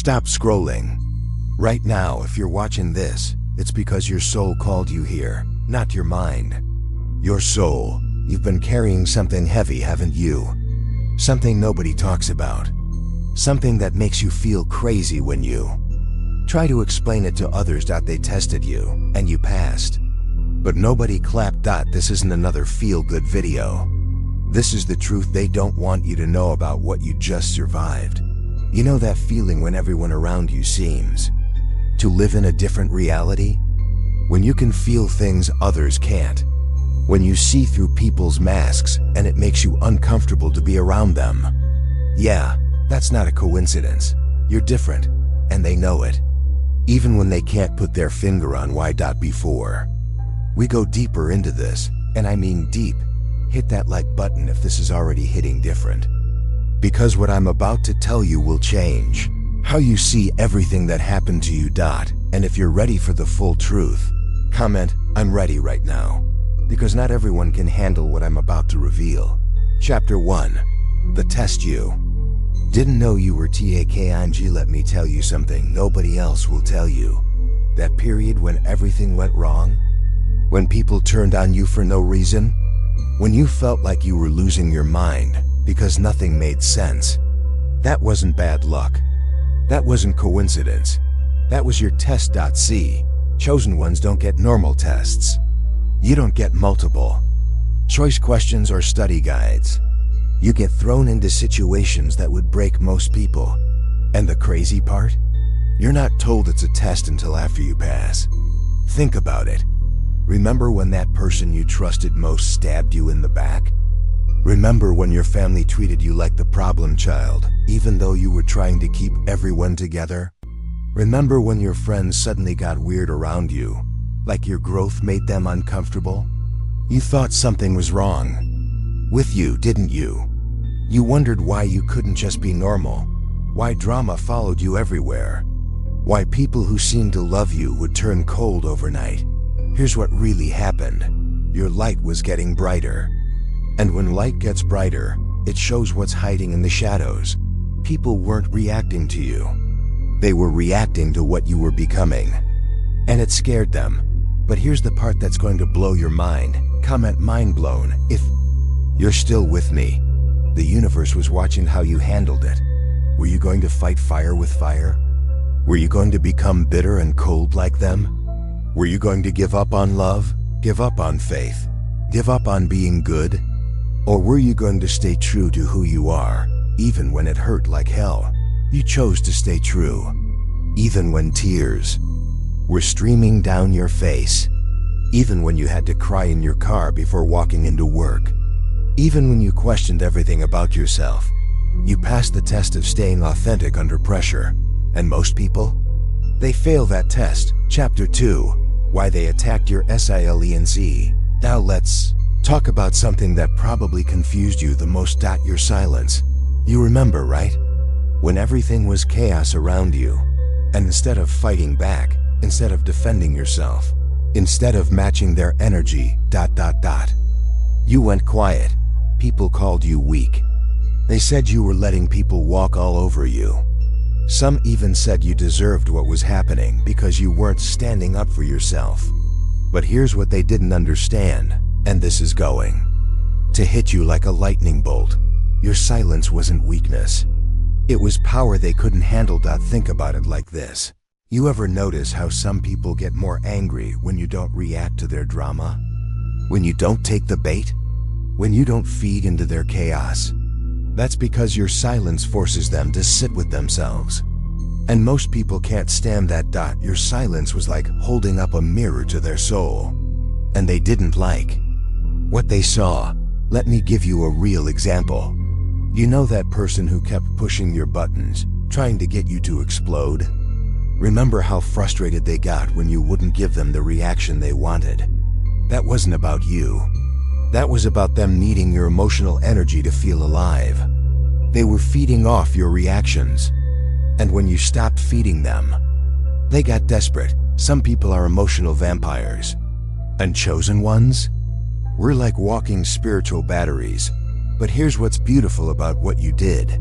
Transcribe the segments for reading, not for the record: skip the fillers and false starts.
Stop scrolling. Right now, if you're watching this, it's because your soul called you here, not your mind. Your soul. You've been carrying something heavy, haven't you? Something nobody talks about. Something that makes you feel crazy when you try to explain it to others. They tested you, and you passed. But nobody clapped. This isn't another feel-good video. This is the truth they don't want you to know about what you just survived. You know that feeling when everyone around you seems to live in a different reality? When you can feel things others can't. When you see through people's masks and it makes you uncomfortable to be around them. Yeah, that's not a coincidence. You're different, and they know it. Even when they can't put their finger on why. Before we go deeper into this, and I mean deep, hit that like button if this is already hitting different. Because what I'm about to tell you will change how you see everything that happened to you. And if you're ready for the full truth, comment, "I'm ready" right now. Because not everyone can handle what I'm about to reveal. Chapter 1. The Test You didn't know you were taking. Let me tell you something nobody else will tell you. That period when everything went wrong? When people turned on you for no reason? When you felt like you were losing your mind because nothing made sense? That wasn't bad luck. That wasn't coincidence. That was your test. See, chosen ones don't get normal tests. You don't get multiple choice questions or study guides. You get thrown into situations that would break most people. And the crazy part? You're not told it's a test until after you pass. Think about it. Remember when that person you trusted most stabbed you in the back? Remember when your family treated you like the problem child, even though you were trying to keep everyone together? Remember when your friends suddenly got weird around you, like your growth made them uncomfortable? You thought something was wrong with you, didn't you? You wondered why you couldn't just be normal, why drama followed you everywhere, why people who seemed to love you would turn cold overnight. Here's what really happened. Your light was getting brighter. And when light gets brighter, it shows what's hiding in the shadows. People weren't reacting to you. They were reacting to what you were becoming. And it scared them. But here's the part that's going to blow your mind. Comment mind blown if you're still with me. The universe was watching how you handled it. Were you going to fight fire with fire? Were you going to become bitter and cold like them? Were you going to give up on love? Give up on faith? Give up on being good? Or were you going to stay true to who you are, even when it hurt like hell? You chose to stay true, even when tears were streaming down your face, even when you had to cry in your car before walking into work, even when you questioned everything about yourself. You passed the test of staying authentic under pressure. And most people? They fail that test. Chapter 2. Why they attacked your silence. Now let's talk about something that probably confused you the most. Your silence. You remember, right? When everything was chaos around you, and instead of fighting back, instead of defending yourself, instead of matching their energy, you went quiet. People called you weak. They said you were letting people walk all over you. Some even said you deserved what was happening because you weren't standing up for yourself. But here's what they didn't understand, and this is going to hit you like a lightning bolt. Your silence wasn't weakness. It was power they couldn't handle. Think about it like this. You ever notice how some people get more angry when you don't react to their drama? When you don't take the bait? When you don't feed into their chaos? That's because your silence forces them to sit with themselves. And most people can't stand that. Your silence was like holding up a mirror to their soul. And they didn't like what they saw. Let me give you a real example. You know that person who kept pushing your buttons, trying to get you to explode? Remember how frustrated they got when you wouldn't give them the reaction they wanted? That wasn't about you. That was about them needing your emotional energy to feel alive. They were feeding off your reactions. And when you stopped feeding them, they got desperate. Some people are emotional vampires. And chosen ones? We're like walking spiritual batteries. But here's what's beautiful about what you did.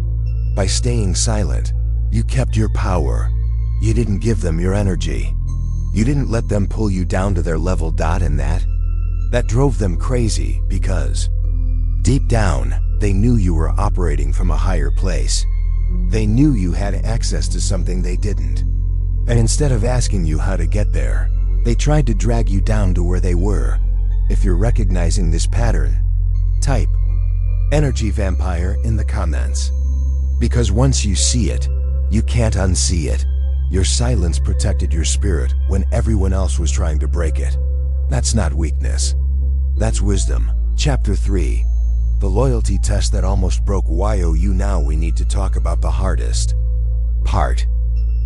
By staying silent, You kept your power. You didn't give them your energy. You didn't let them pull you down to their level. And that drove them crazy because deep down, they knew you were operating from a higher place. They knew you had access to something they didn't. And instead of asking you how to get there, they tried to drag you down to where they were. If you're recognizing this pattern, type energy vampire in the comments. Because once you see it, you can't unsee it. Your silence protected your spirit when everyone else was trying to break it. That's not weakness. That's wisdom. Chapter 3. The loyalty test that almost broke you. Now we need to talk about the hardest part.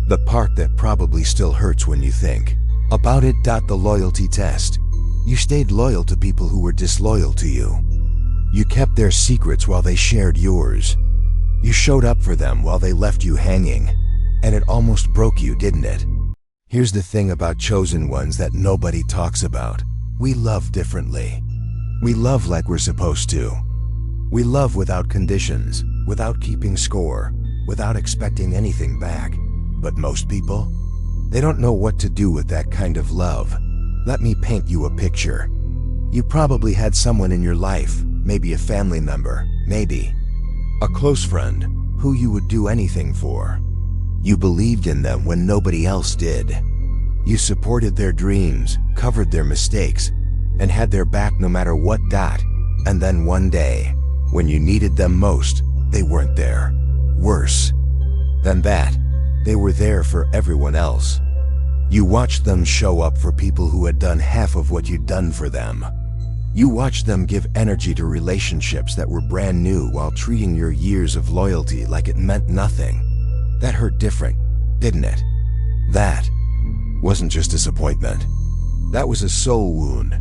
The part that probably still hurts when you think about it. The loyalty test. You stayed loyal to people who were disloyal to you. You kept their secrets while they shared yours. You showed up for them while they left you hanging. And it almost broke you, didn't it? Here's the thing about chosen ones that nobody talks about. We love differently. We love like we're supposed to. We love without conditions, without keeping score, without expecting anything back. But most people, they don't know what to do with that kind of love. Let me paint you a picture. You probably had someone in your life, maybe a family member, maybe a close friend, who you would do anything for. You believed in them when nobody else did. You supported their dreams, covered their mistakes, and had their back no matter what. And then one day, when you needed them most, they weren't there. Worse than that, they were there for everyone else. You watched them show up for people who had done half of what you'd done for them. You watched them give energy to relationships that were brand new while treating your years of loyalty like it meant nothing. That hurt different, didn't it? That wasn't just disappointment. That was a soul wound,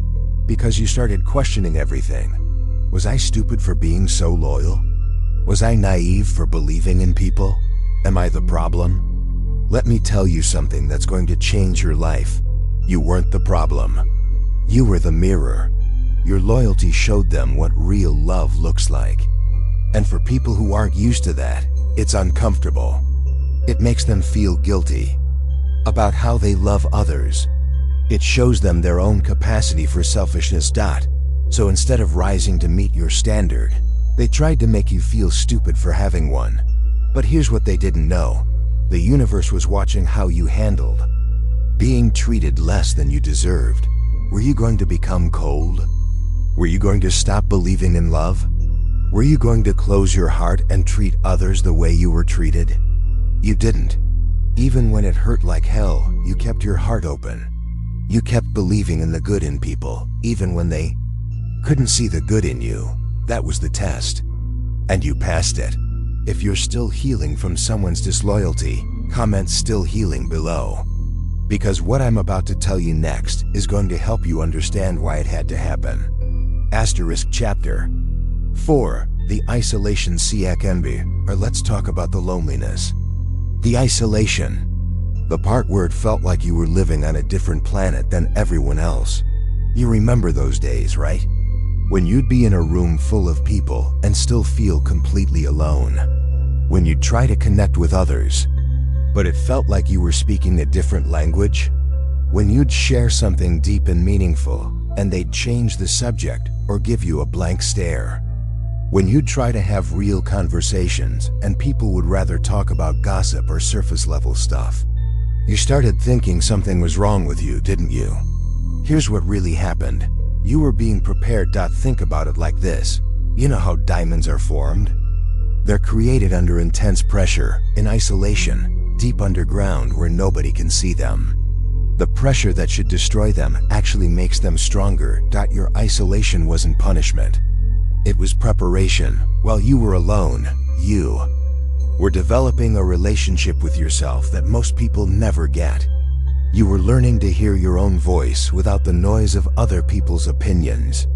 because you started questioning everything. Was I stupid for being so loyal? Was I naive for believing in people? Am I the problem? Let me tell you something that's going to change your life. You weren't the problem. You were the mirror. Your loyalty showed them what real love looks like. And for people who aren't used to that, it's uncomfortable. It makes them feel guilty about how they love others. It shows them their own capacity for selfishness. So instead of rising to meet your standard, they tried to make you feel stupid for having one. But here's what they didn't know. The universe was watching how you handled being treated less than you deserved. Were you going to become cold? Were you going to stop believing in love? Were you going to close your heart and treat others the way you were treated? You didn't. Even when it hurt like hell, you kept your heart open. You kept believing in the good in people, even when they couldn't see the good in you. That was the test. And you passed it. If you're still healing from someone's disloyalty, comment "still healing" below. Because what I'm about to tell you next is going to help you understand why it had to happen. Chapter 4. The isolation envy, or let's talk about the loneliness. The isolation. The part where it felt like you were living on a different planet than everyone else. You remember those days, right? When you'd be in a room full of people and still feel completely alone. When you'd try to connect with others, but it felt like you were speaking a different language. When you'd share something deep and meaningful, and they'd change the subject or give you a blank stare. When you'd try to have real conversations, and people would rather talk about gossip or surface-level stuff. You started thinking something was wrong with you, didn't you? Here's what really happened. You were being prepared. Think about it like this. You know how diamonds are formed? They're created under intense pressure, in isolation, deep underground where nobody can see them. The pressure that should destroy them actually makes them stronger. Your isolation wasn't punishment. It was preparation. While you were alone, you were developing a relationship with yourself that most people never get. You were learning to hear your own voice without the noise of other people's opinions.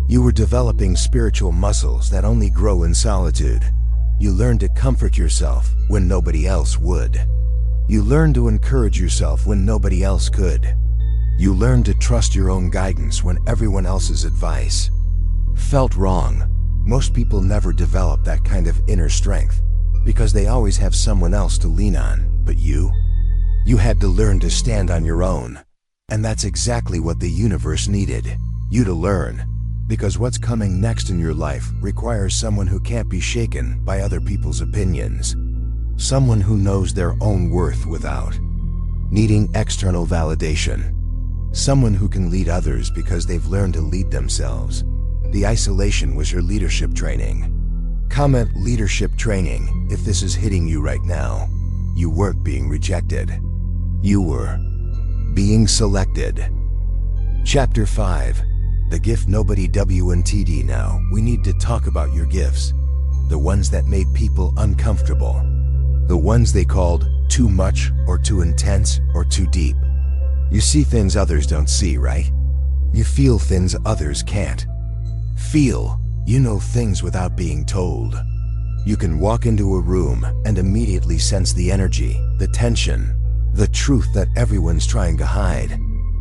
You were developing spiritual muscles that only grow in solitude. You learned to comfort yourself when nobody else would. You learned to encourage yourself when nobody else could. You learned to trust your own guidance when everyone else's advice felt wrong. Most people never develop that kind of inner strength. because they always have someone else to lean on. But you had to learn to stand on your own. And that's exactly what the universe needed, you to learn. Because what's coming next in your life requires someone who can't be shaken by other people's opinions. Someone who knows their own worth without needing external validation. Someone who can lead others because they've learned to lead themselves. The isolation was your leadership training. Comment leadership training if this is hitting you right now. You weren't being rejected. You were being selected. Chapter 5. The gift nobody WNTD. Now, we need to talk about your gifts. The ones that made people uncomfortable. The ones they called too much or too intense or too deep. You see things others don't see, right? You feel things others can't feel. You know things without being told. You can walk into a room and immediately sense the energy, the tension, the truth that everyone's trying to hide.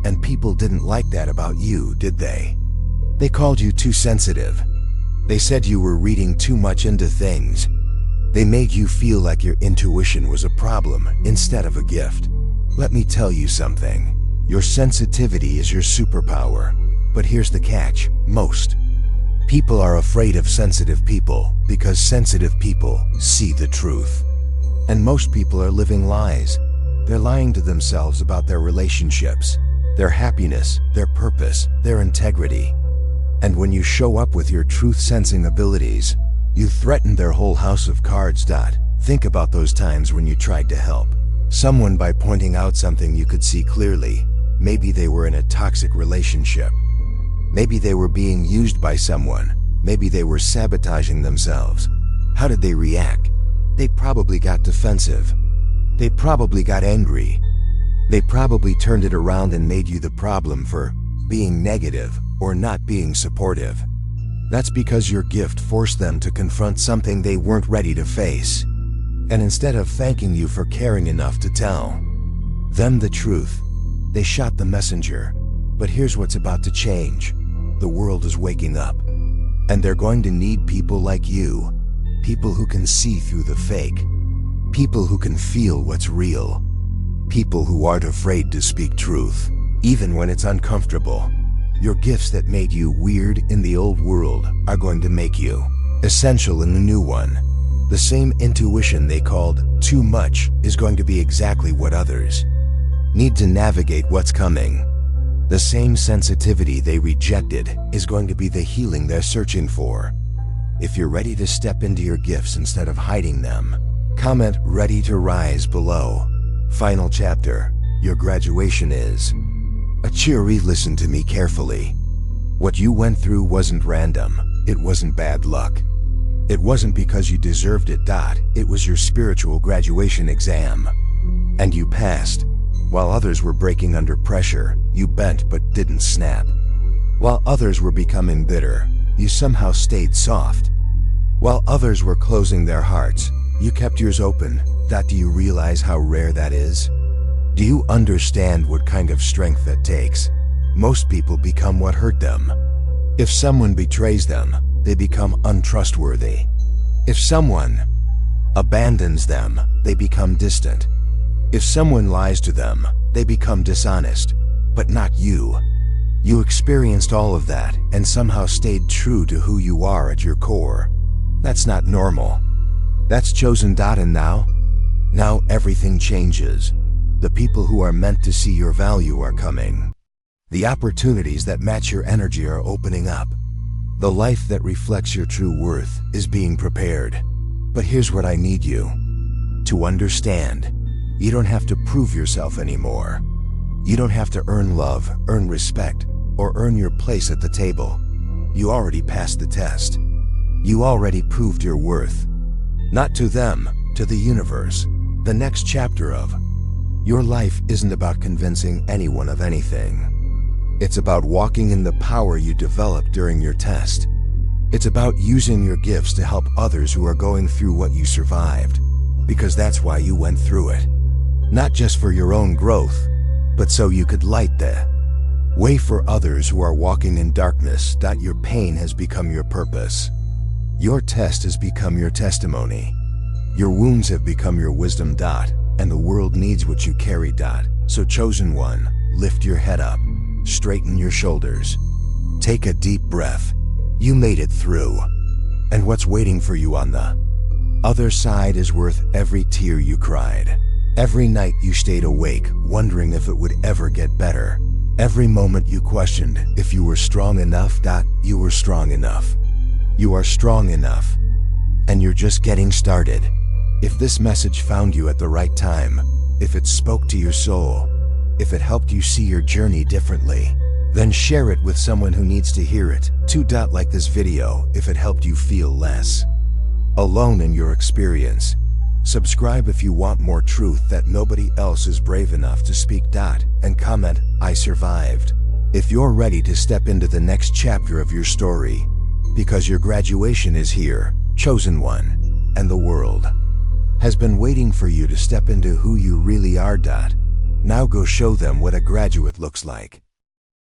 And people didn't like that about you, did they? They called you too sensitive. They said you were reading too much into things. They made you feel like your intuition was a problem instead of a gift. Let me tell you something. Your sensitivity is your superpower. But here's the catch. Most people are afraid of sensitive people because sensitive people see the truth. And most people are living lies. They're lying to themselves about their relationships, their happiness, their purpose, their integrity. And when you show up with your truth-sensing abilities, you threaten their whole house of cards. Think about those times when you tried to help someone by pointing out something you could see clearly. Maybe they were in a toxic relationship. Maybe they were being used by someone. Maybe they were sabotaging themselves. How did they react? They probably got defensive. They probably got angry. They probably turned it around and made you the problem for being negative or not being supportive. That's because your gift forced them to confront something they weren't ready to face. And instead of thanking you for caring enough to tell them the truth, they shot the messenger. But here's what's about to change. The world is waking up. And they're going to need people like you. People who can see through the fake. People who can feel what's real. People who aren't afraid to speak truth, even when it's uncomfortable. Your gifts that made you weird in the old world are going to make you essential in the new one. The same intuition they called too much is going to be exactly what others need to navigate what's coming. The same sensitivity they rejected is going to be the healing they're searching for. If you're ready to step into your gifts instead of hiding them, comment "ready to rise" below. Final chapter. Your graduation is a cheery. Listen to me carefully. What you went through wasn't random. It wasn't bad luck. It wasn't because you deserved it. It was your spiritual graduation exam. And you passed. While others were breaking under pressure, you bent but didn't snap. While others were becoming bitter, you somehow stayed soft. While others were closing their hearts, you kept yours open. Do you realize how rare that is? Do you understand what kind of strength that takes? Most people become what hurt them. If someone betrays them, they become untrustworthy. If someone abandons them, they become distant. If someone lies to them, they become dishonest. But not you. You experienced all of that and somehow stayed true to who you are at your core. That's not normal. That's chosen. And now everything changes. The people who are meant to see your value are coming. The opportunities that match your energy are opening up. The life that reflects your true worth is being prepared. But here's what I need you to understand. You don't have to prove yourself anymore. You don't have to earn love, earn respect, or earn your place at the table. You already passed the test. You already proved your worth. Not to them, to the universe. The next chapter of your life isn't about convincing anyone of anything. It's about walking in the power you developed during your test. It's about using your gifts to help others who are going through what you survived. Because that's why you went through it. Not just for your own growth, but so you could light the way for others who are walking in darkness. Your pain has become your purpose. Your test has become your testimony. Your wounds have become your wisdom. And the world needs what you carry. So chosen one, lift your head up, straighten your shoulders, take a deep breath. You made it through. And what's waiting for you on the other side is worth every tear you cried. Every night you stayed awake, wondering if it would ever get better. Every moment you questioned if you were strong enough. You were strong enough. You are strong enough. And you're just getting started. If this message found you at the right time, if it spoke to your soul, if it helped you see your journey differently, then share it with someone who needs to hear it. Like this video if it helped you feel less alone in your experience. Subscribe if you want more truth that nobody else is brave enough to speak. And comment, I survived, if you're ready to step into the next chapter of your story. Because your graduation is here, chosen one, and the world has been waiting for you to step into who you really are. Now go show them what a graduate looks like.